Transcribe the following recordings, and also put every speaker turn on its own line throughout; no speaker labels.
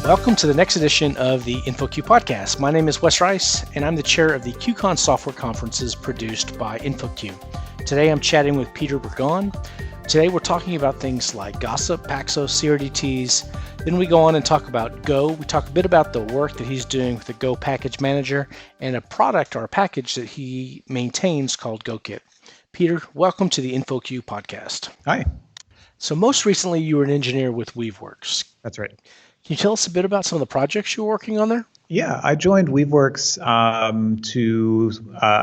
Welcome to the next edition of the InfoQ podcast. My name is Wes Rice, and I'm the chair of the QCon software conferences produced by InfoQ. Today I'm chatting with Peter Bourgon. Today we're talking about things like Gossip, Paxos, CRDTs. Then we go on and talk about Go. We talk a bit about the work that he's doing with the Go package manager and a product or a package that he maintains called GoKit. Peter, welcome to the InfoQ podcast.
Hi.
So most recently you were an engineer with Weaveworks.
That's right.
Can you tell us a bit about some of the projects you were working on there?
Yeah, I joined Weaveworks to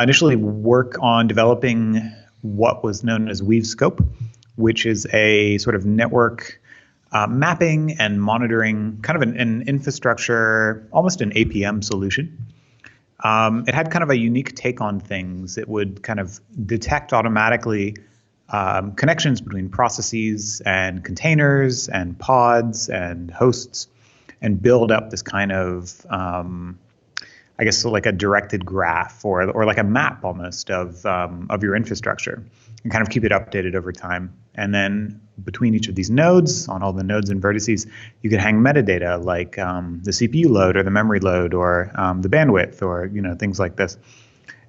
initially work on developing what was known as WeaveScope, which is a sort of network mapping and monitoring, kind of an infrastructure, almost an APM solution. It had kind of a unique take on things. It would kind of detect automatically connections between processes and containers and pods and hosts, and build up this kind of, I guess, so like a directed graph or like a map almost of your infrastructure, and kind of keep it updated over time. And then between each of these nodes, on all the nodes and vertices, you could hang metadata like the CPU load or the memory load or the bandwidth or things like this.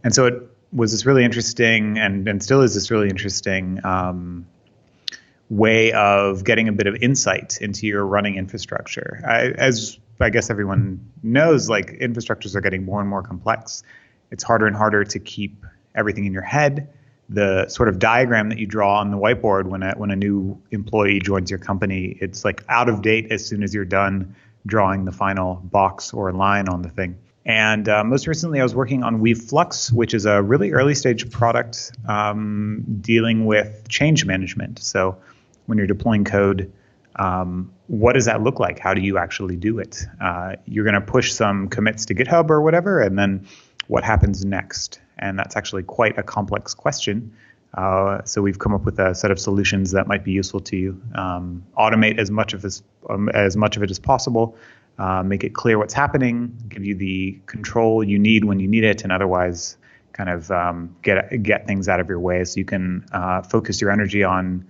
And so it was this really interesting and still is this really interesting way of getting a bit of insight into your running infrastructure. As I guess everyone knows, like infrastructures are getting more and more complex. It's harder and harder to keep everything in your head. The sort of diagram that you draw on the whiteboard when a new employee joins your company, it's like out of date as soon as you're done drawing the final box or line on the thing. And most recently, I was working on Weaveflux, which is a really early stage product dealing with change management. So when you're deploying code, what does that look like? How do you actually do it? You're going to push some commits to GitHub or whatever, and then what happens next? And that's actually quite a complex question. So we've come up with a set of solutions that might be useful to you. Automate as much of it as possible. Make it clear what's happening, give you the control you need when you need it, and otherwise kind of get things out of your way so you can focus your energy on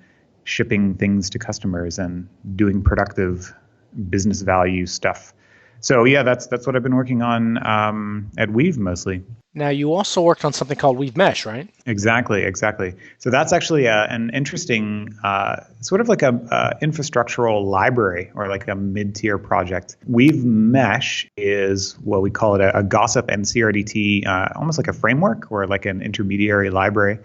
shipping things to customers and doing productive business value stuff. So yeah, that's what I've been working on at Weave mostly.
Now, you also worked on something called Weave Mesh, right?
Exactly. So that's actually an interesting, sort of like a infrastructural library or like a mid-tier project. Weave Mesh is what we call it a Gossip and CRDT, almost like a framework or like an intermediary library.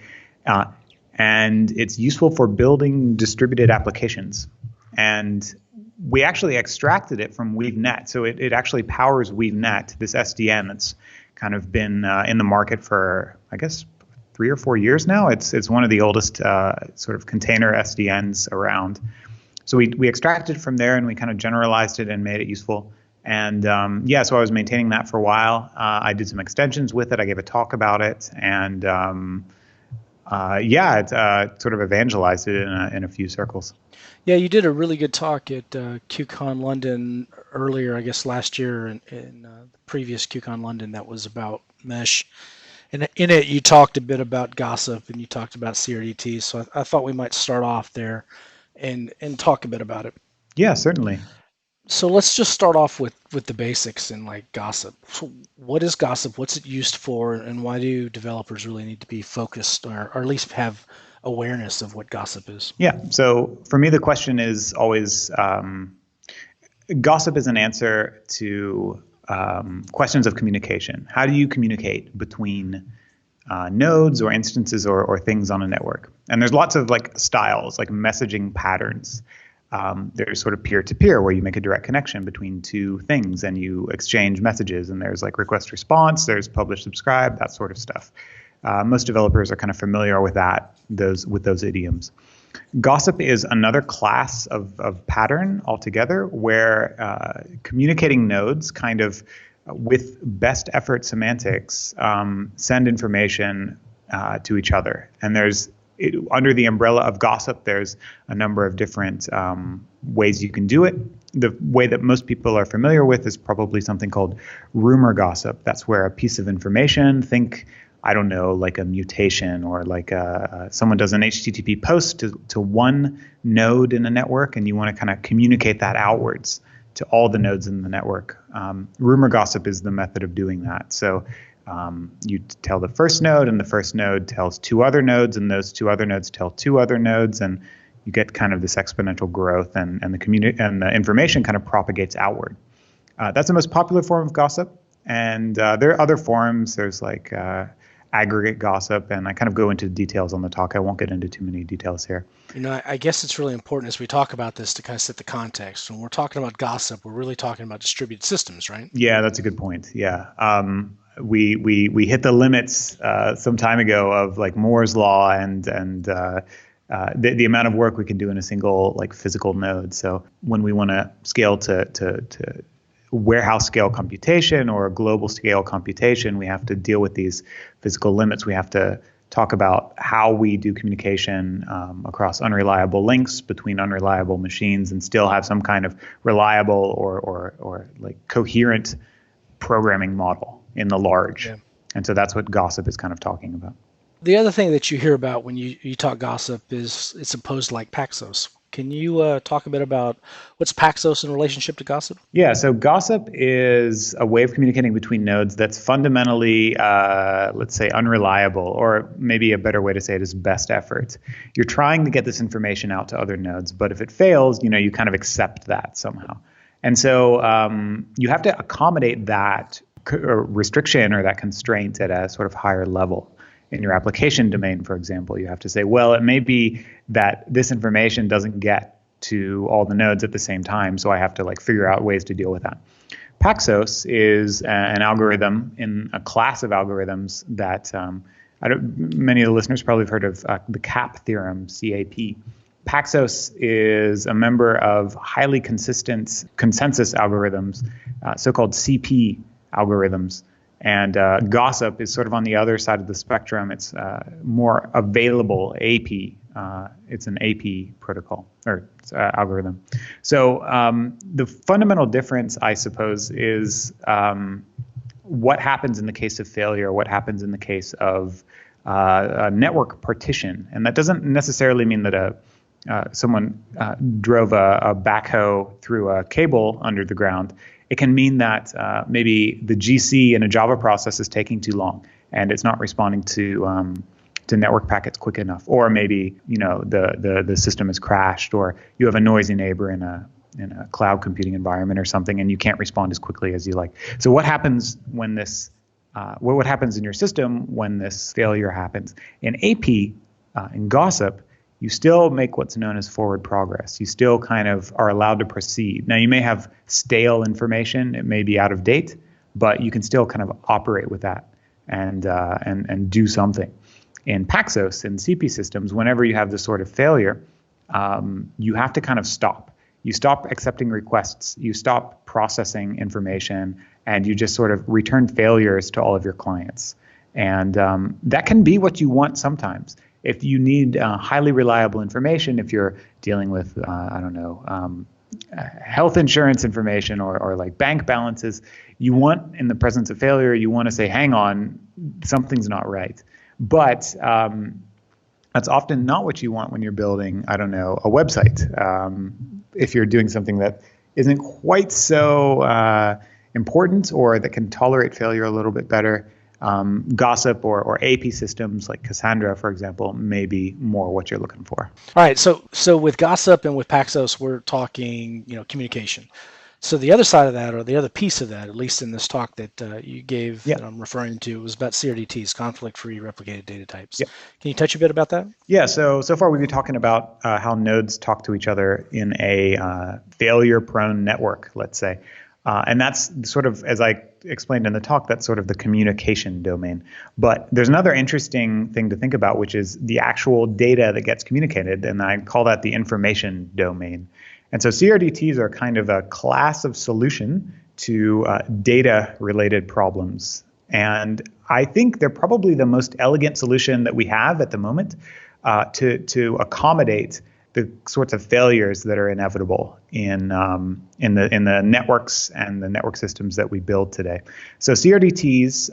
And it's useful for building distributed applications. And we actually extracted it from WeaveNet. So it actually powers WeaveNet, this SDN that's kind of been in the market for, I guess, 3 or 4 years now. It's one of the oldest sort of container SDNs around. So we extracted it from there and we kind of generalized it and made it useful. And so I was maintaining that for a while. I did some extensions with it. I gave a talk about it, and it sort of evangelized it in a few circles.
Yeah, you did a really good talk at QCon London earlier, I guess last year, in the previous QCon London that was about Mesh. And in it, you talked a bit about Gossip and you talked about CRDTs. So I thought we might start off there and talk a bit about it.
Yeah, certainly.
So let's just start off with the basics and like Gossip. So what is Gossip? What's it used for? And why do developers really need to be focused or at least have awareness of what Gossip is?
Yeah. So for me, the question is always, Gossip is an answer to questions of communication. How do you communicate between nodes or instances or things on a network? And there's lots of like styles, like messaging patterns. There's sort of peer-to-peer where you make a direct connection between two things and you exchange messages. And there's like request response, there's publish subscribe, that sort of stuff. Most developers are kind of familiar with those idioms. Gossip is another class of pattern altogether where communicating nodes kind of with best effort semantics send information to each other. And under the umbrella of Gossip, there's a number of different ways you can do it. The way that most people are familiar with is probably something called rumor gossip. That's where a piece of information, think I don't know, like a mutation or like someone does an HTTP post to one node in a network, and you want to kind of communicate that outwards to all the nodes in the network. Rumor gossip is the method of doing that. So you tell the first node, and the first node tells two other nodes, and those two other nodes tell two other nodes, and you get kind of this exponential growth, and the information kind of propagates outward. That's the most popular form of gossip, and there are other forms. There's like aggregate gossip, and I kind of go into details on the talk. I won't get into too many details here.
I guess it's really important as we talk about this to kind of set the context. When we're talking about gossip, we're really talking about distributed systems, right?
Yeah, that's a good point. Yeah. We hit the limits some time ago of like Moore's law and the amount of work we can do in a single like physical node. So when we want to scale to warehouse scale computation or global scale computation, we have to deal with these physical limits. We have to talk about how we do communication across unreliable links between unreliable machines and still have some kind of reliable or like coherent programming model in the large. Yeah. And so that's what gossip is kind of talking about.
The other thing that you hear about when you talk gossip is it's opposed like Paxos. Can you talk a bit about what's Paxos in relationship to gossip?
Yeah, so gossip is a way of communicating between nodes that's fundamentally, let's say, unreliable, or maybe a better way to say it is best effort. You're trying to get this information out to other nodes, but if it fails, you kind of accept that somehow. And so you have to accommodate that restriction or that constraint at a sort of higher level. In your application domain, for example, you have to say, well, it may be that this information doesn't get to all the nodes at the same time, so I have to like figure out ways to deal with that. Paxos is an algorithm in a class of algorithms that many of the listeners probably have heard of the CAP theorem, CAP. Paxos is a member of highly consistent consensus algorithms, so-called CP algorithms. And gossip is sort of on the other side of the spectrum. It's more available AP. It's an AP protocol or algorithm. So the fundamental difference, I suppose, is what happens in the case of failure, what happens in the case of a network partition. And that doesn't necessarily mean that someone drove a backhoe through a cable under the ground. It can mean that maybe the GC in a Java process is taking too long and it's not responding to network packets quick enough, or maybe the system has crashed, or you have a noisy neighbor in a cloud computing environment or something, and you can't respond as quickly as you like. So what happens when this? What happens in your system when this failure happens? In AP, in gossip, you still make what's known as forward progress. You still kind of are allowed to proceed. Now, you may have stale information. It may be out of date, but you can still kind of operate with that and do something. In Paxos, in CP systems, whenever you have this sort of failure, you have to kind of stop. You stop accepting requests. You stop processing information, and you just sort of return failures to all of your clients. And that can be what you want sometimes. If you need highly reliable information, if you're dealing with, health insurance information or like bank balances, you want, in the presence of failure, you want to say, hang on, something's not right. But that's often not what you want when you're building, a website. If you're doing something that isn't quite so important or that can tolerate failure a little bit better, gossip or AP systems like Cassandra, for example, may be more what you're looking for.
All right. So with gossip and with Paxos, we're talking, communication. So the other side of that, or the other piece of that, at least in this talk that you gave, that I'm referring to, was about CRDTs, conflict-free replicated data types. Yep. Can you touch a bit about that?
Yeah. So far we've been talking about how nodes talk to each other in a failure-prone network, let's say. And that's sort of, as I explained in the talk, that's sort of the communication domain. But there's another interesting thing to think about, which is the actual data that gets communicated, and I call that the information domain. And so CRDTs are kind of a class of solution to data-related problems. And I think they're probably the most elegant solution that we have at the moment to accommodate the sorts of failures that are inevitable in the networks and the network systems that we build today. So CRDTs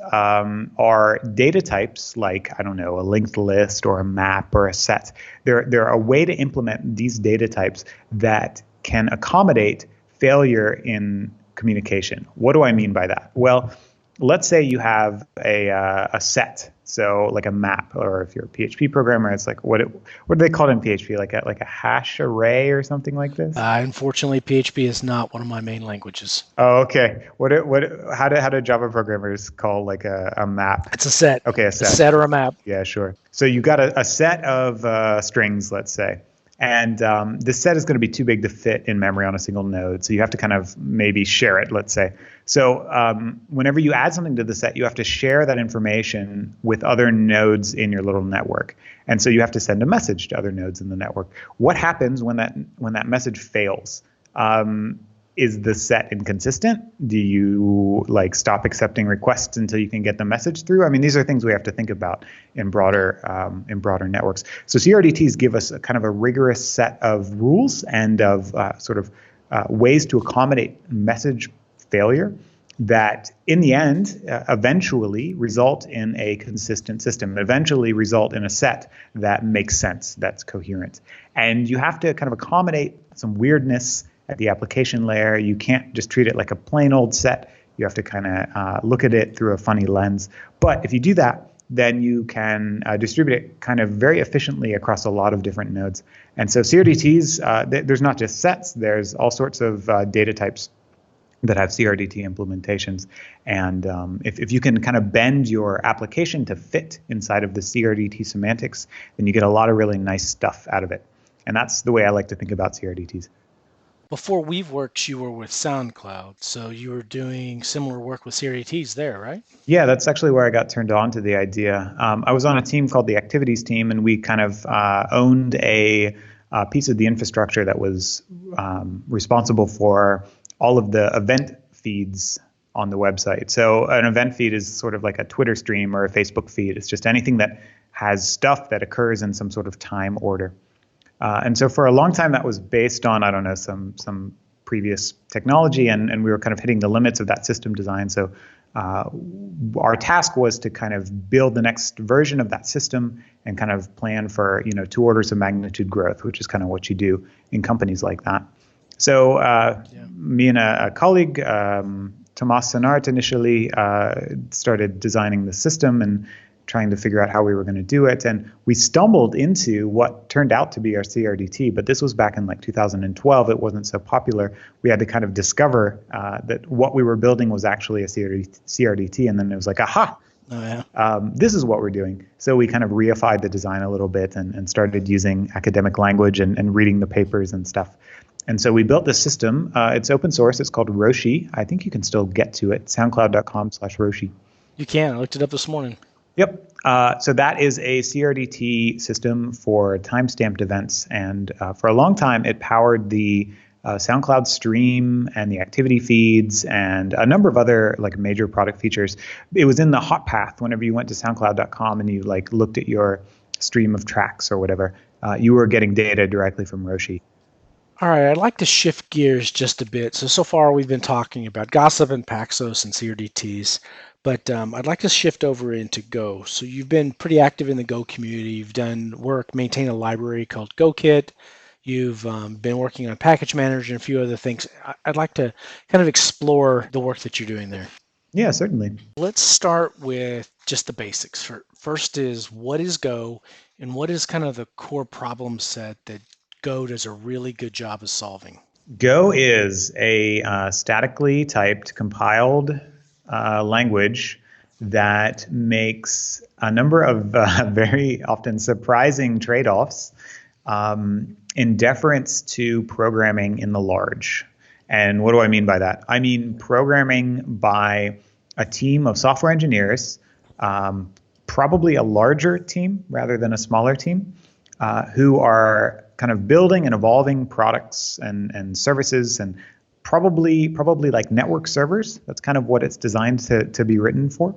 are data types like, a linked list or a map or a set. They're a way to implement these data types that can accommodate failure in communication. What do I mean by that? Well, let's say you have a set, so like a map, or if you're a PHP programmer, it's like what do they call it in PHP? Like a hash array or something like this?
Unfortunately, PHP is not one of my main languages.
Oh, okay. How do Java programmers call like a map?
It's a set.
Okay, a set.
A set or a map.
Yeah, sure. So you got a set of strings, let's say. And this set is going to be too big to fit in memory on a single node. So you have to kind of maybe share it, let's say. So whenever you add something to the set, you have to share that information with other nodes in your little network. And so you have to send a message to other nodes in the network. What happens when that message fails? Is the set inconsistent? Do you like stop accepting requests until you can get the message through? I mean, these are things we have to think about in broader networks. So CRDTs give us a kind of a rigorous set of rules and of ways to accommodate message failure that in the end eventually result in a consistent system, eventually result in a set that makes sense, that's coherent. And you have to kind of accommodate some weirdness at the application layer. You can't just treat it like a plain old set. You have to kind of look at it through a funny lens. But if you do that, then you can distribute it kind of very efficiently across a lot of different nodes. And so CRDTs, there's not just sets, there's all sorts of data types that have CRDT implementations. And if you can kind of bend your application to fit inside of the CRDT semantics, then you get a lot of really nice stuff out of it. And that's the way I like to think about CRDTs.
Before Weaveworks, you were with SoundCloud, so you were doing similar work with CRDTs there, right?
Yeah, that's actually where I got turned on to the idea. I was on a team called the Activities team, and we kind of owned a piece of the infrastructure that was responsible for all of the event feeds on the website. So an event feed is sort of like a Twitter stream or a Facebook feed. It's just anything that has stuff that occurs in some sort of time order. And so for a long time, that was based on, I don't know, some previous technology, and we were kind of hitting the limits of that system design. So our task was to kind of build the next version of that system and kind of plan for, 2 orders of magnitude growth, which is kind of what you do in companies like that. So me and a colleague, Tomas Senart, initially started designing the system and trying to figure out how we were going to do it. And we stumbled into what turned out to be our CRDT, but this was back in like 2012. It wasn't so popular. We had to kind of discover that what we were building was actually a CRDT. And then it was like, aha, this is what we're doing. So we kind of reified the design a little bit and started using academic language and reading the papers and stuff. And so we built this system. It's open source. It's called Roshi. I think you can still get to it. SoundCloud.com/Roshi.
You can. I looked it up this morning.
Yep. So that is a CRDT system for time-stamped events. And for a long time, it powered the SoundCloud stream and the activity feeds and a number of other like major product features. It was in the hot path whenever you went to SoundCloud.com and you like looked at your stream of tracks or whatever. You were getting data directly from Roshi.
All right, I'd like to shift gears just a bit. So far we've been talking about Gossip and Paxos and CRDTs, but I'd like to shift over into Go. So you've been pretty active in the Go community. You've done work, maintain a library called GoKit. You've been working on Package Manager and a few other things. I'd like to kind of explore the work that you're doing there.
Yeah, certainly.
Let's start with just the basics. First is, what is Go, and what is kind of the core problem set that Go does a really good job of solving?
Go is a statically typed, compiled language that makes a number of very often surprising trade-offs in deference to programming in the large. And what do I mean by that? I mean programming by a team of software engineers, probably a larger team rather than a smaller team, who are kind of building and evolving products and services, and probably like network servers. That's kind of what it's designed to be written for,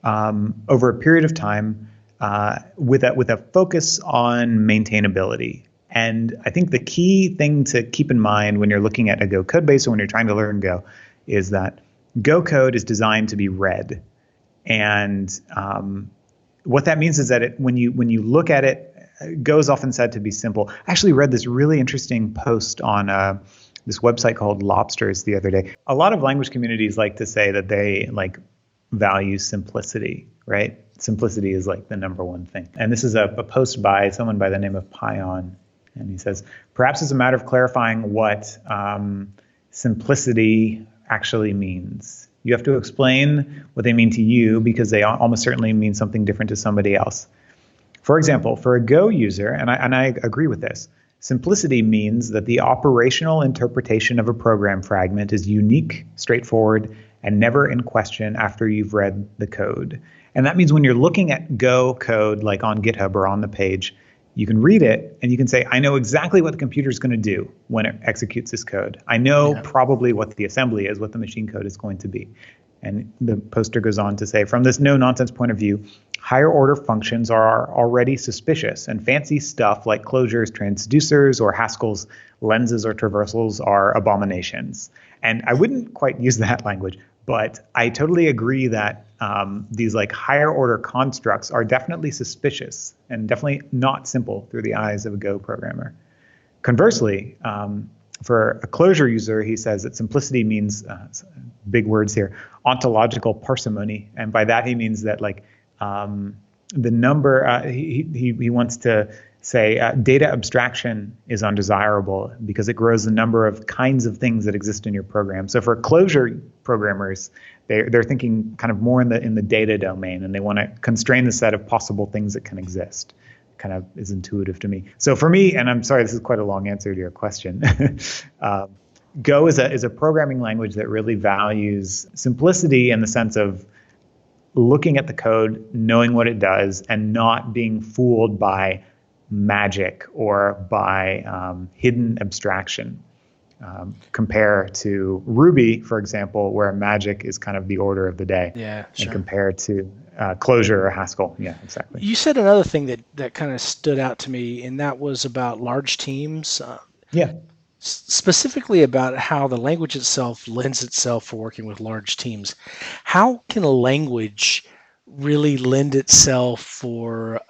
over a period of time, with a focus on maintainability. And I think the key thing to keep in mind when you're looking at a Go code base or when you're trying to learn Go is that Go code is designed to be read. And what that means is that when you look at it, Go is often said to be simple. I actually read this really interesting post on this website called Lobsters the other day. A lot of language communities like to say that they like value simplicity, right? Simplicity is like the number one thing. And this is a post by someone by the name of Pion. And he says, perhaps it's a matter of clarifying what simplicity actually means. You have to explain what they mean to you because they almost certainly mean something different to somebody else. For example, for a Go user, and I agree with this, simplicity means that the operational interpretation of a program fragment is unique, straightforward, and never in question after you've read the code. And that means when you're looking at Go code, like on GitHub or on the page, you can read it and you can say, I know exactly what the computer is going to do when it executes this code. I know probably what the assembly is, what the machine code is going to be. And the poster goes on to say, from this no-nonsense point of view, higher order functions are already suspicious, and fancy stuff like closures, transducers, or Haskell's lenses or traversals are abominations. And I wouldn't quite use that language, but I totally agree that these like higher order constructs are definitely suspicious and definitely not simple through the eyes of a Go programmer. Conversely, for a closure user, he says that simplicity means, big words here, ontological parsimony. And by that, he means that like the number, he wants to say data abstraction is undesirable because it grows the number of kinds of things that exist in your program. So for closure programmers, they're thinking kind of more in the data domain, and they want to constrain the set of possible things that can exist. Kind of is intuitive to me. So for me, and I'm sorry, this is quite a long answer to your question. Go is a programming language that really values simplicity in the sense of looking at the code, knowing what it does, and not being fooled by magic or by hidden abstraction. Compare to Ruby, for example, where magic is kind of the order of the day.
Yeah, sure.
And compared to Clojure or Haskell. Yeah, exactly.
You said another thing that kind of stood out to me, and that was about large teams. Specifically about how the language itself lends itself for working with large teams. How can a language really lend itself for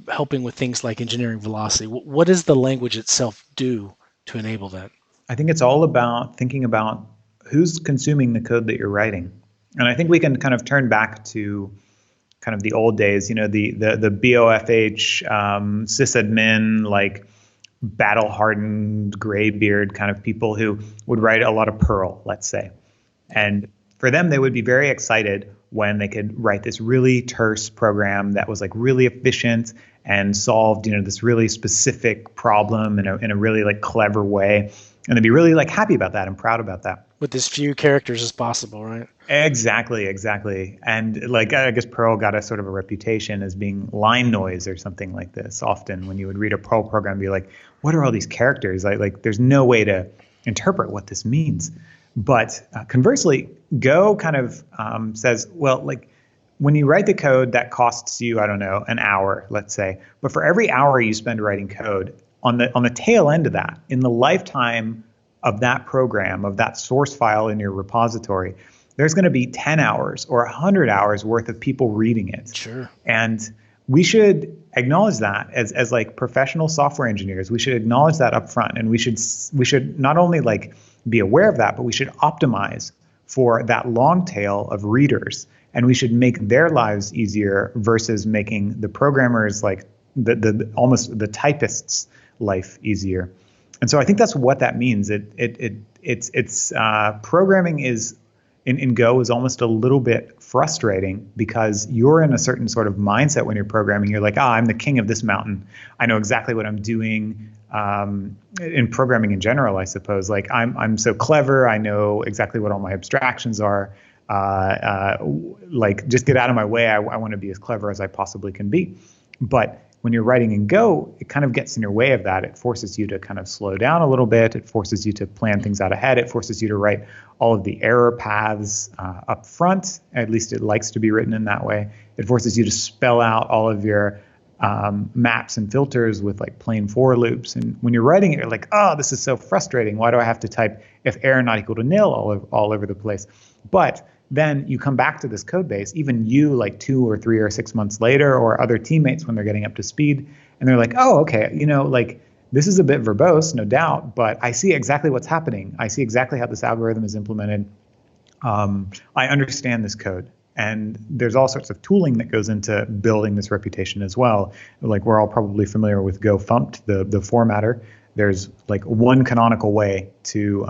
helping with things like engineering velocity? What does the language itself do to enable that?
I think it's all about thinking about who's consuming the code that you're writing. And I think we can kind of turn back to kind of the old days, the BOFH, sysadmin, like battle-hardened, graybeard kind of people who would write a lot of Perl, let's say. And for them, they would be very excited when they could write this really terse program that was like really efficient and solved, this really specific problem in a really like clever way. And they'd be really like happy about that and proud about that.
With as few characters as possible, right?
Exactly. And like, I guess Perl got a sort of a reputation as being line noise or something like this. Often when you would read a Perl program and be like, what are all these characters? Like there's no way to interpret what this means. But conversely, Go kind of says, well, like when you write the code that costs you, I don't know, an hour, let's say. But for every hour you spend writing code, on the tail end of that, in the lifetime of that program, of that source file in your repository, there's going to be 10 hours or 100 hours worth of people reading it.
Sure.
And we should acknowledge that as like professional software engineers. We should acknowledge that up front, and we should not only like be aware of that, but we should optimize for that long tail of readers, and we should make their lives easier versus making the programmers like the almost the typists' life easier. And so I think that's what that means. It's programming is in Go is almost a little bit frustrating because you're in a certain sort of mindset when you're programming. You're like, I'm the king of this mountain. I know exactly what I'm doing. In programming in general, I suppose, like I'm so clever. I know exactly what all my abstractions are. Like just get out of my way. I want to be as clever as I possibly can be. But when you're writing in Go, it kind of gets in your way of that. It forces you to kind of slow down a little bit. It forces you to plan things out ahead. It forces you to write all of the error paths up front. At least it likes to be written in that way. It forces you to spell out all of your maps and filters with like plain for loops. And when you're writing it, you're like, oh, this is so frustrating. Why do I have to type if error not equal to nil all over the place? But then you come back to this code base, even you like 2 or 3 or 6 months later, or other teammates when they're getting up to speed, and they're like, oh, okay, like This is a bit verbose, no doubt, but I see exactly what's happening. I see exactly how this algorithm is implemented. I understand this code. And there's all sorts of tooling that goes into building this reputation as well. Like we're all probably familiar with Go Fumpt, the formatter. There's like one canonical way to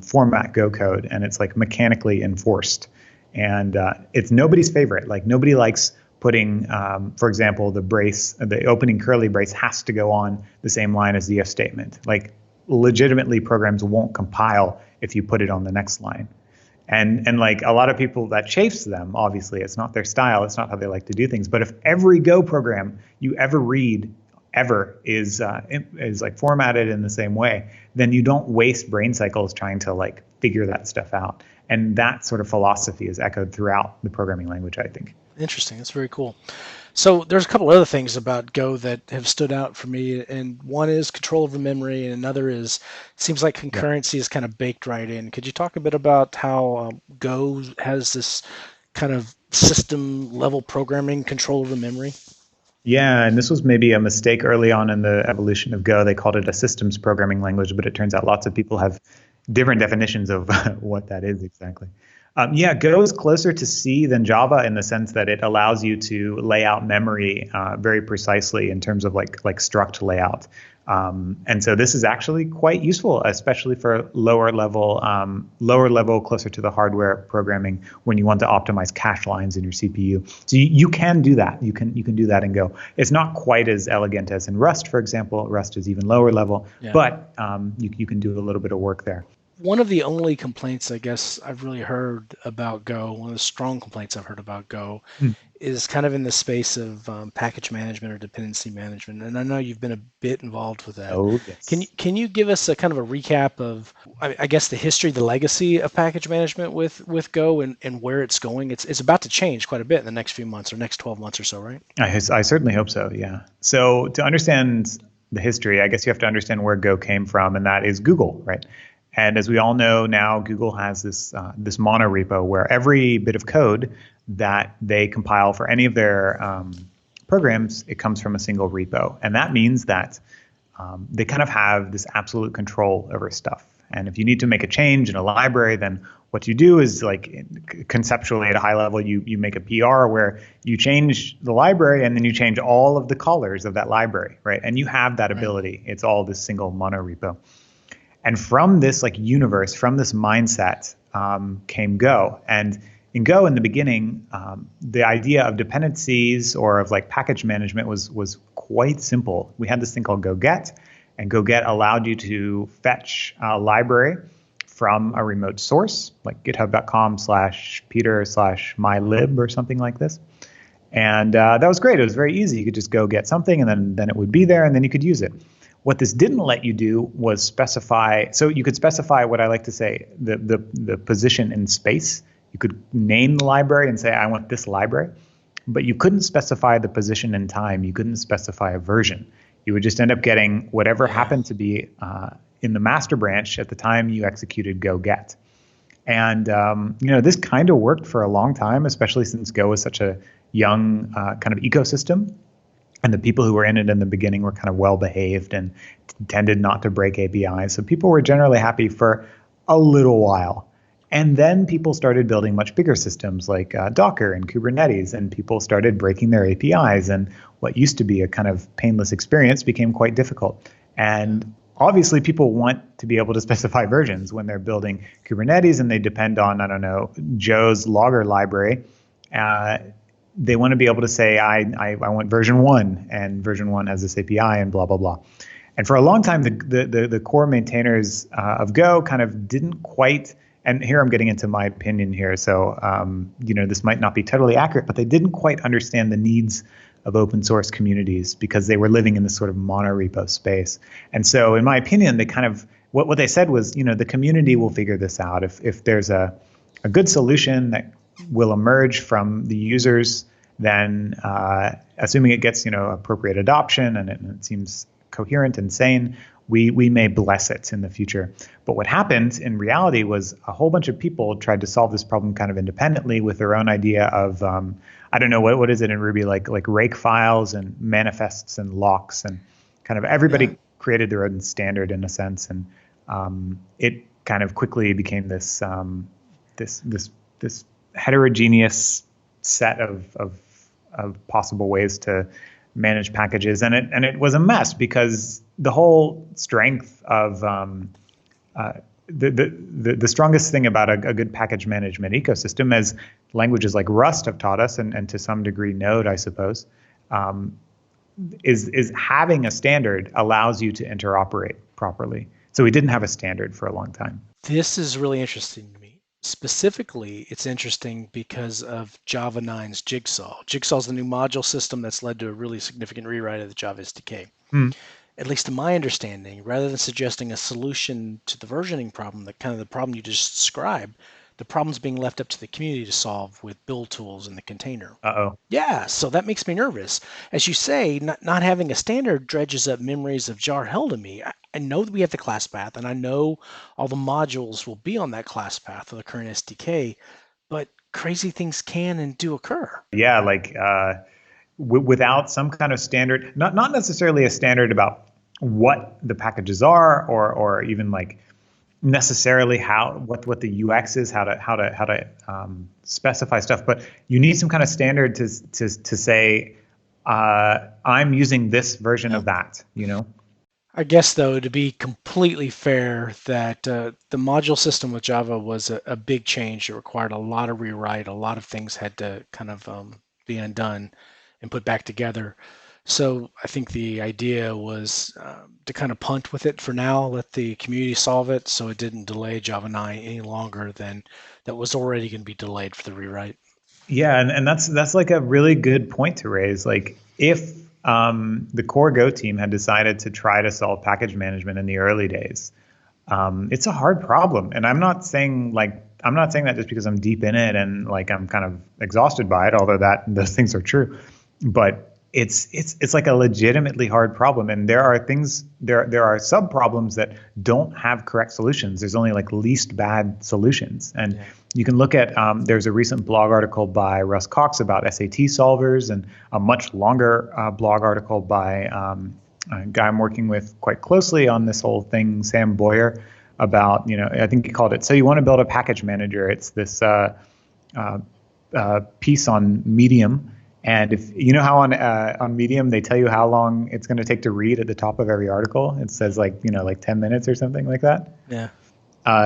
format Go code, and it's like mechanically enforced. And it's nobody's favorite. Like nobody likes putting, for example, the opening curly brace has to go on the same line as the if statement. Like legitimately, programs won't compile if you put it on the next line. And like a lot of people, that chafes them. Obviously, it's not their style. It's not how they like to do things. But if every Go program you ever read is like formatted in the same way, then you don't waste brain cycles trying to like figure that stuff out. And that sort of philosophy is echoed throughout the programming language, I think.
Interesting. That's very cool. So there's a couple other things about Go that have stood out for me, and one is control over memory, and another is seems like concurrency is kind of baked right in. Could you talk a bit about how Go has this kind of system level programming control over memory?
Yeah, and this was maybe a mistake early on in the evolution of Go. They called it a systems programming language, but it turns out lots of people have different definitions of what that is exactly. Go is closer to C than Java in the sense that it allows you to lay out memory very precisely in terms of like struct layout. And so this is actually quite useful, especially for lower level, closer to the hardware programming when you want to optimize cache lines in your CPU. So you can do that. You can do that in Go. It's not quite as elegant as in Rust, for example. Rust is even lower level, but you can do a little bit of work there.
One of the only complaints I guess I've really heard about Go, one of the strong complaints I've heard about Go, is kind of in the space of package management or dependency management. And I know you've been a bit involved with that.
Oh, yes.
Can you give us a kind of a recap of, I guess, the history, the legacy of package management with Go and where it's going? It's about to change quite a bit in the next few months or next 12 months or so, right?
I certainly hope so, yeah. So to understand the history, I guess you have to understand where Go came from, and that is Google, right? And as we all know now, Google has this monorepo where every bit of code that they compile for any of their programs, it comes from a single repo. And that means that they kind of have this absolute control over stuff. And if you need to make a change in a library, then what you do is, like, conceptually at a high level, you make a PR where you change the library and then you change all of the callers of that library, right? And you have that ability. It's all this single monorepo. And from this universe, from this mindset, came Go. And in Go, in the beginning, the idea of dependencies or of package management was quite simple. We had this thing called GoGet, and GoGet allowed you to fetch a library from a remote source, like github.com/peter/mylib or something like this. And that was great. It was very easy. You could just go get something, and then it would be there, and then you could use it. What this didn't let you do was specify. So you could specify what I like to say, the position in space. You could name the library and say, I want this library, but you couldn't specify the position in time. You couldn't specify a version. You would just end up getting whatever happened to be in the master branch at the time you executed GoGet. And this kind of worked for a long time, especially since Go was such a young kind of ecosystem. And the people who were in it in the beginning were kind of well-behaved and tended not to break APIs. So people were generally happy for a little while. And then people started building much bigger systems like Docker and Kubernetes, and people started breaking their APIs. And what used to be a kind of painless experience became quite difficult. And obviously, people want to be able to specify versions when they're building Kubernetes and they depend on, I don't know, Joe's logger library. They want to be able to say, I want version 1, and version 1 has this API and blah, blah, blah. And for a long time, the core maintainers of Go kind of didn't quite, and here I'm getting into my opinion here, so this might not be totally accurate, but they didn't quite understand the needs of open source communities because they were living in this sort of monorepo space. And so in my opinion, they kind of, what they said was, the community will figure this out. If there's a good solution that will emerge from the users, then assuming it gets appropriate adoption and it seems coherent and sane, we may bless it in the future. But what happened in reality was a whole bunch of people tried to solve this problem kind of independently with their own idea of I don't know what is it in Ruby, like rake files and manifests and locks, and kind of everybody created their own standard in a sense, and it kind of quickly became this this heterogeneous set of possible ways to manage packages, and it was a mess because the whole strength of the strongest thing about a good package management ecosystem, as languages like Rust have taught us, and to some degree Node, I suppose, is having a standard allows you to interoperate properly. So we didn't have a standard for a long time.
This is really interesting to me. Specifically, it's interesting because of Java 9's Jigsaw. Jigsaw is the new module system that's led to a really significant rewrite of the Java SDK. At least to my understanding, rather than suggesting a solution to the versioning problem, the problem you just described, the problem's being left up to the community to solve with build tools in the container.
Uh-oh.
Yeah, so that makes me nervous. As you say, not having a standard dredges up memories of jar hell to me. I know that we have the class path, and I know all the modules will be on that class path of the current SDK, but crazy things can and do occur.
Yeah, like without some kind of standard, not necessarily a standard about what the packages are, or even like necessarily what the UX is, how to specify stuff, but you need some kind of standard to say I'm using this version of that, you know.
I guess, though, to be completely fair, that the module system with Java was a big change. It required a lot of rewrite. A lot of things had to kind of be undone and put back together. So I think the idea was to kind of punt with it for now, let the community solve it, so it didn't delay Java 9 any longer than that was already going to be delayed for the rewrite.
Yeah, and that's like a really good point to raise. Like if the core Go team had decided to try to solve package management in the early days, it's a hard problem. And I'm not saying that just because I'm deep in it and like I'm kind of exhausted by it, although those things are true. But it's like a legitimately hard problem, and there are sub problems that don't have correct solutions. There's only like least bad solutions, and you can look at there's a recent blog article by Russ Cox about SAT solvers, and a much longer blog article by a guy I'm working with quite closely on this whole thing, Sam Boyer, about, I think he called it, so you want to build a package manager. It's this piece on Medium. And if you know how on Medium they tell you how long it's going to take to read at the top of every article, it says like 10 minutes or something like that.
Yeah.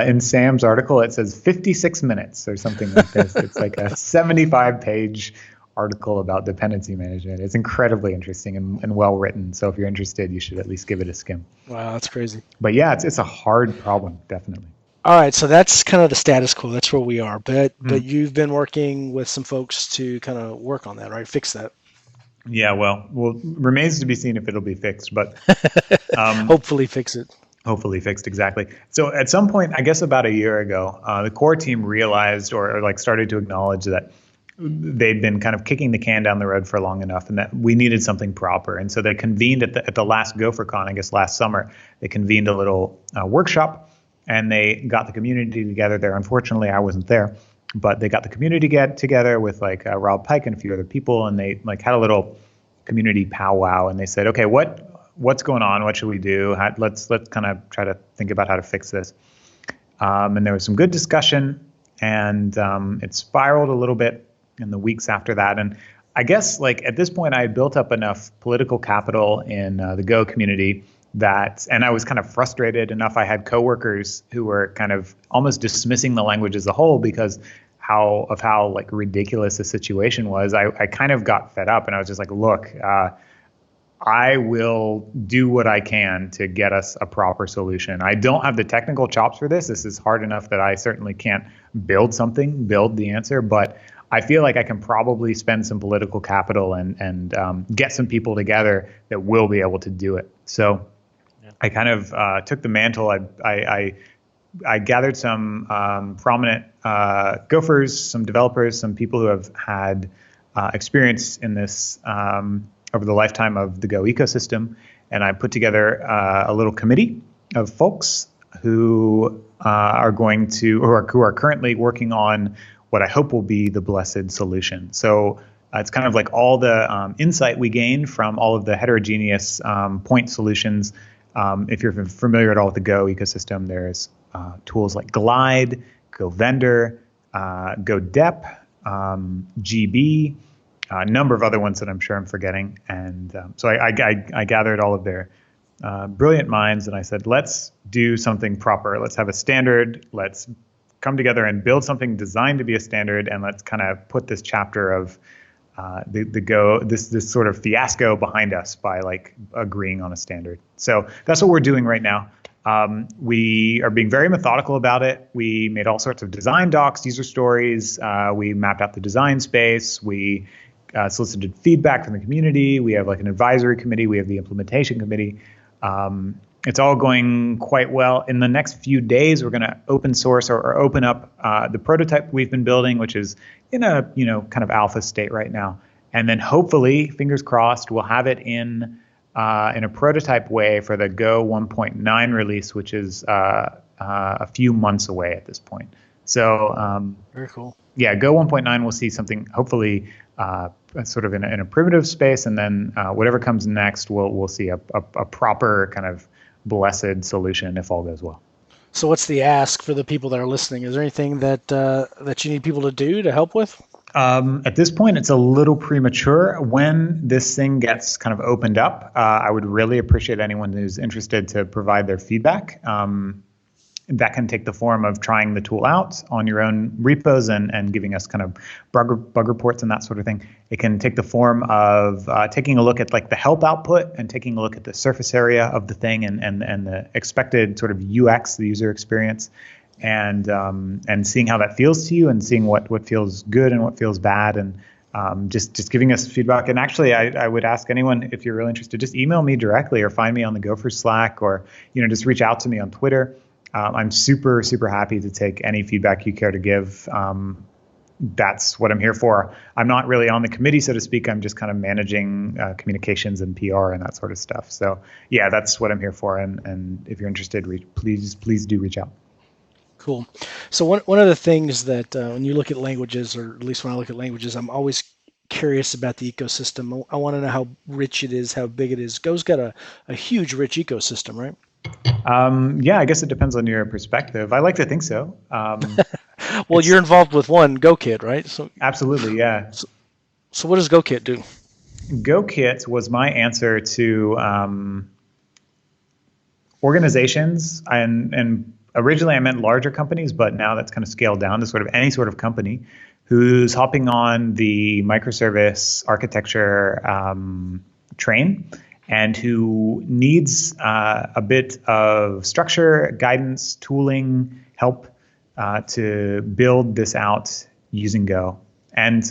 In Sam's article, it says 56 minutes or something like this. It's like a 75-page article about dependency management. It's incredibly interesting and well written. So if you're interested, you should at least give it a skim.
Wow, that's crazy.
But yeah, it's a hard problem, definitely.
All right, so that's kind of the status quo. That's where we are. But you've been working with some folks to kind of work on that, right? Fix that.
Yeah, well, remains to be seen if it'll be fixed, but
hopefully fix it.
Hopefully fixed, exactly. So at some point, I guess about a year ago, the core team realized or like started to acknowledge that they'd been kind of kicking the can down the road for long enough, and that we needed something proper. And so they convened at the last GopherCon, I guess last summer. They convened a little workshop. And they got the community together there. Unfortunately, I wasn't there, but they got the community together with like Rob Pike and a few other people, and they like had a little community powwow. And they said, "Okay, what's going on? What should we do? Let's kind of try to think about how to fix this." And there was some good discussion, and it spiraled a little bit in the weeks after that. And I guess like at this point, I had built up enough political capital in the Go community and I was kind of frustrated enough. I had coworkers who were kind of almost dismissing the language as a whole because how like ridiculous the situation was. I kind of got fed up, and I was just like, look, I will do what I can to get us a proper solution. I don't have the technical chops for this. This is hard enough that I certainly can't build the answer, but I feel like I can probably spend some political capital and get some people together that will be able to do it. So I kind of took the mantle. I gathered some prominent Gophers, some developers, some people who have had experience in this over the lifetime of the Go ecosystem, and I put together a little committee of folks who are currently working on what I hope will be the blessed solution. So it's kind of like all the insight we gained from all of the heterogeneous point solutions If you're familiar at all with the Go ecosystem, there's tools like Glide, Go Vendor, Go Dep, GB, a number of other ones that I'm sure I'm forgetting. And so I gathered all of their brilliant minds, and I said, let's do something proper. Let's have a standard. Let's come together and build something designed to be a standard, and let's kind of put this chapter of the Go, this sort of fiasco behind us by like agreeing on a standard. So that's what we're doing right now. We are being very methodical about it. We made all sorts of design docs, user stories. We mapped out the design space. We solicited feedback from the community. We have like an advisory committee. We have the implementation committee. It's all going quite well. In the next few days, we're going to open source or open up the prototype we've been building, which is in a kind of alpha state right now. And then hopefully, fingers crossed, we'll have it in a prototype way for the Go 1.9 release, which is a few months away at this point. So
very cool.
Yeah, Go 1.9 will see something hopefully sort of in a primitive space, and then whatever comes next, we'll see a proper kind of blessed solution if all goes well.
So what's the ask for the people that are listening? Is there anything that you need people to do to help with?
At this point, it's a little premature. When this thing gets kind of opened up, I would really appreciate anyone who's interested to provide their feedback. That can take the form of trying the tool out on your own repos and giving us kind of bug reports and that sort of thing. It can take the form of taking a look at like the help output and taking a look at the surface area of the thing and the expected sort of UX, the user experience, and seeing how that feels to you and seeing what feels good and what feels bad, and just giving us feedback. And actually, I would ask anyone, if you're really interested, just email me directly or find me on the Gopher Slack, or just reach out to me on Twitter. I'm super, super happy to take any feedback you care to give. That's what I'm here for. I'm not really on the committee, so to speak. I'm just kind of managing communications and PR and that sort of stuff. So yeah, that's what I'm here for. And if you're interested, please do reach out.
Cool. So one of the things that when you look at languages, or at least when I look at languages, I'm always curious about the ecosystem. I want to know how rich it is, how big it is. Go's got a huge, rich ecosystem, right?
Yeah, I guess it depends on your perspective. I like to think so.
Well, you're involved with one, GoKit, right? So
absolutely, yeah.
So what does GoKit do?
GoKit was my answer to organizations, and originally I meant larger companies, but now that's kind of scaled down to sort of any sort of company who's hopping on the microservice architecture train, and who needs a bit of structure, guidance, tooling, help to build this out using Go. And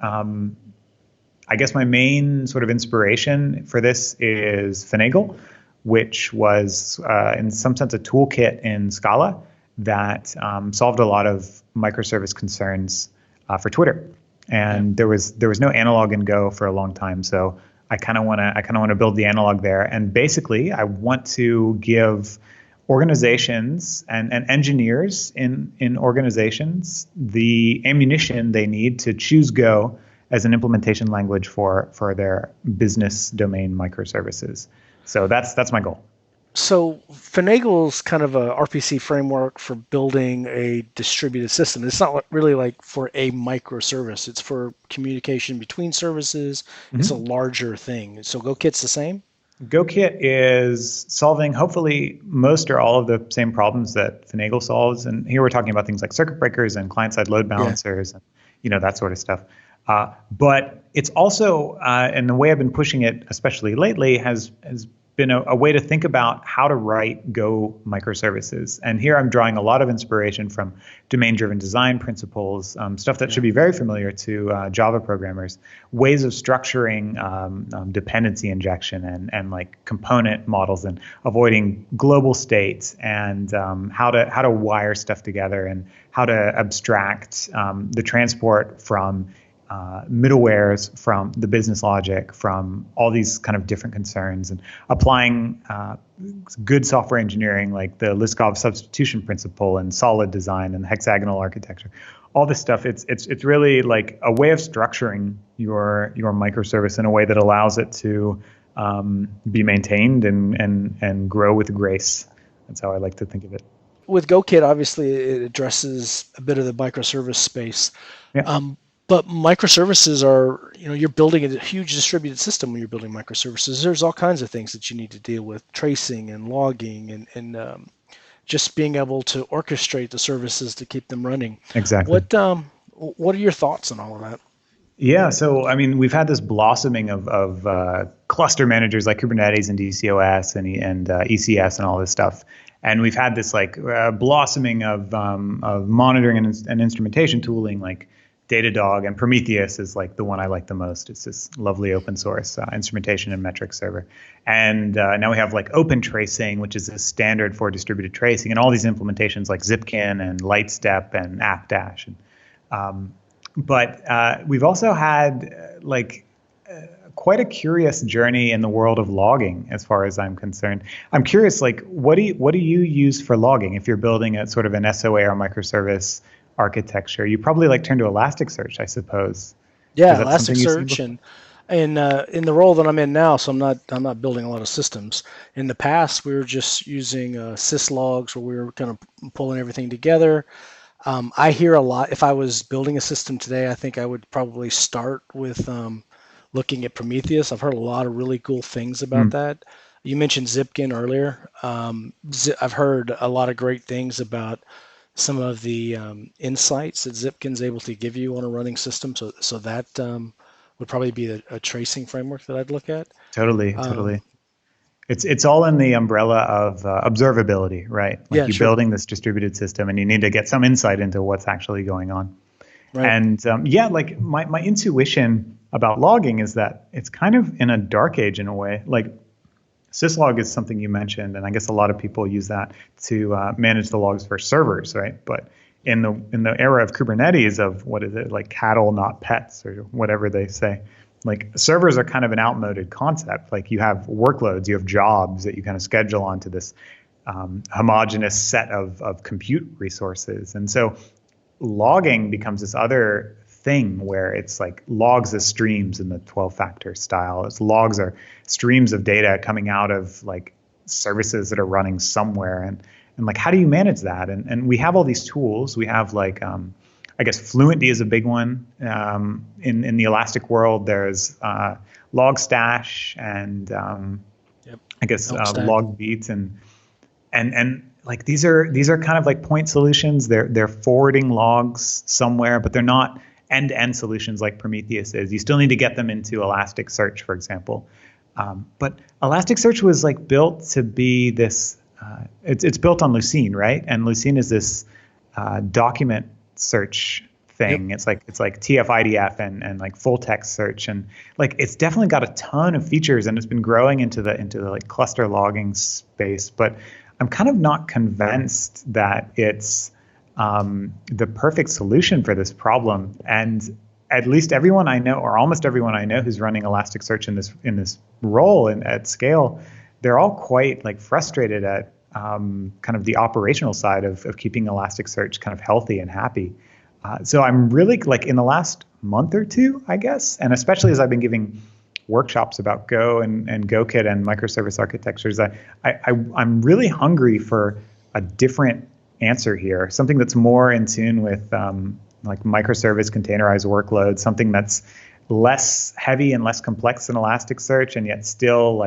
I guess my main sort of inspiration for this is Finagle, which was in some sense a toolkit in Scala that solved a lot of microservice concerns for Twitter. And there was no analog in Go for a long time, so I kind of want to build the analog there. And basically, I want to give organizations and engineers in organizations the ammunition they need to choose Go as an implementation language for their business domain microservices. So that's my goal.
So Finagle's kind of a RPC framework for building a distributed system. It's not really like for a microservice. It's for communication between services. Mm-hmm. It's a larger thing. So GoKit's the same?
GoKit is solving hopefully most or all of the same problems that Finagle solves. And here we're talking about things like circuit breakers and client-side load balancers and that sort of stuff. But it's also, and the way I've been pushing it, especially lately, has been a way to think about how to write Go microservices. And here I'm drawing a lot of inspiration from domain-driven design principles, stuff that should be very familiar to Java programmers, ways of structuring dependency injection and like component models, and avoiding global states, and how to wire stuff together, and how to abstract the transport from middlewares, from the business logic, from all these kind of different concerns, and applying good software engineering like the Liskov substitution principle and solid design and hexagonal architecture. All this stuff, it's really like a way of structuring your microservice in a way that allows it to be maintained and grow with grace. That's how I like to think of it.
With GoKit, obviously, it addresses a bit of the microservice space.
Yeah.
But microservices are, you're building a huge distributed system when you're building microservices. There's all kinds of things that you need to deal with, tracing and logging and just being able to orchestrate the services to keep them running.
Exactly.
What are your thoughts on all of that?
Yeah, so I mean, we've had this blossoming of cluster managers like Kubernetes and DCOS and ECS and all this stuff, and we've had this blossoming of monitoring and instrumentation tooling like Datadog, and Prometheus is like the one I like the most. It's this lovely open source instrumentation and metric server, and now we have like Open Tracing, which is a standard for distributed tracing, and all these implementations like Zipkin and Lightstep and AppDash and But we've also had quite a curious journey in the world of logging, as far as I'm concerned. I'm curious, what do you use for logging if you're building a sort of an SOA or microservice architecture? You probably turn to Elasticsearch, I suppose.
Yeah, Elasticsearch, and in the role that I'm in now, so I'm not building a lot of systems. In the past, we were just using syslogs, where we were kind of pulling everything together. I hear a lot. If I was building a system today, I think I would probably start with looking at Prometheus. I've heard a lot of really cool things about that. You mentioned Zipkin earlier. I've heard a lot of great things about some of the insights that Zipkin's able to give you on a running system. So that would probably be a tracing framework that I'd look at.
Totally. It's all in the umbrella of observability, right? You're building this distributed system, and you need to get some insight into what's actually going on. Right. And my intuition about logging is that it's kind of in a dark age in a way. Syslog is something you mentioned, and I guess a lot of people use that to manage the logs for servers, right? But in the era of Kubernetes, of what is it, cattle, not pets, or whatever they say. Servers are kind of an outmoded concept. You have workloads, you have jobs that you kind of schedule onto this homogeneous set of compute resources. And so logging becomes this other thing where it's logs as streams in the 12-factor style. Logs are streams of data coming out of services that are running somewhere. And how do you manage that? And we have all these tools. We have I guess Fluentd is a big one. In the Elastic world, there's Logstash and I guess Logbeat and these are kind of point solutions. They're forwarding logs somewhere, but they're not end-to-end solutions like Prometheus is. You still need to get them into Elasticsearch, for example. But Elasticsearch was built to be this. It's built on Lucene, right? And Lucene is this document search thing. Yep. It's like TF-IDF and full text search, and it's definitely got a ton of features, and it's been growing into the cluster logging space. But I'm kind of not convinced that it's the perfect solution for this problem. And at least everyone I know, or almost everyone I know, who's running Elasticsearch in this role and at scale, they're all quite frustrated at kind of the operational side of keeping Elasticsearch kind of healthy and happy. So I'm really in the last month or two, I guess, and especially as I've been giving workshops about Go and GoKit and microservice architectures, I'm really hungry for a different answer here, something that's more in tune with microservice containerized workloads, something that's less heavy and less complex than Elasticsearch, and yet still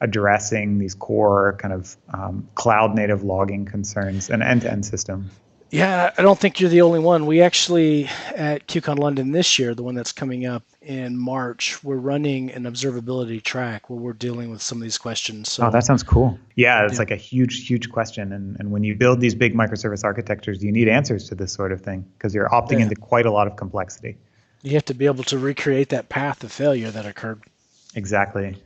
addressing these core kind of cloud native logging concerns, an end-to-end system.
Yeah, I don't think you're the only one. We actually, at KubeCon London this year, the one that's coming up in March, we're running an observability track where we're dealing with some of these questions. So,
that sounds cool. Yeah, it's a huge question. And when you build these big microservice architectures, you need answers to this sort of thing because you're opting into quite a lot of complexity.
You have to be able to recreate that path of failure that occurred.
Exactly.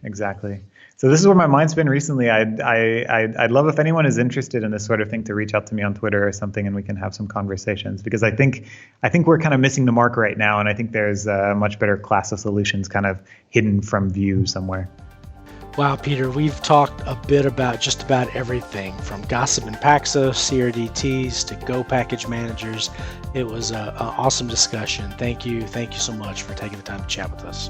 So this is where my mind's been recently. I'd love if anyone is interested in this sort of thing to reach out to me on Twitter or something, and we can have some conversations, because I think we're kind of missing the mark right now, and I think there's a much better class of solutions kind of hidden from view somewhere.
Wow, Peter, we've talked a bit about just about everything from Gossip and Paxos, CRDTs to Go package managers. It was an awesome discussion. Thank you so much for taking the time to chat with us.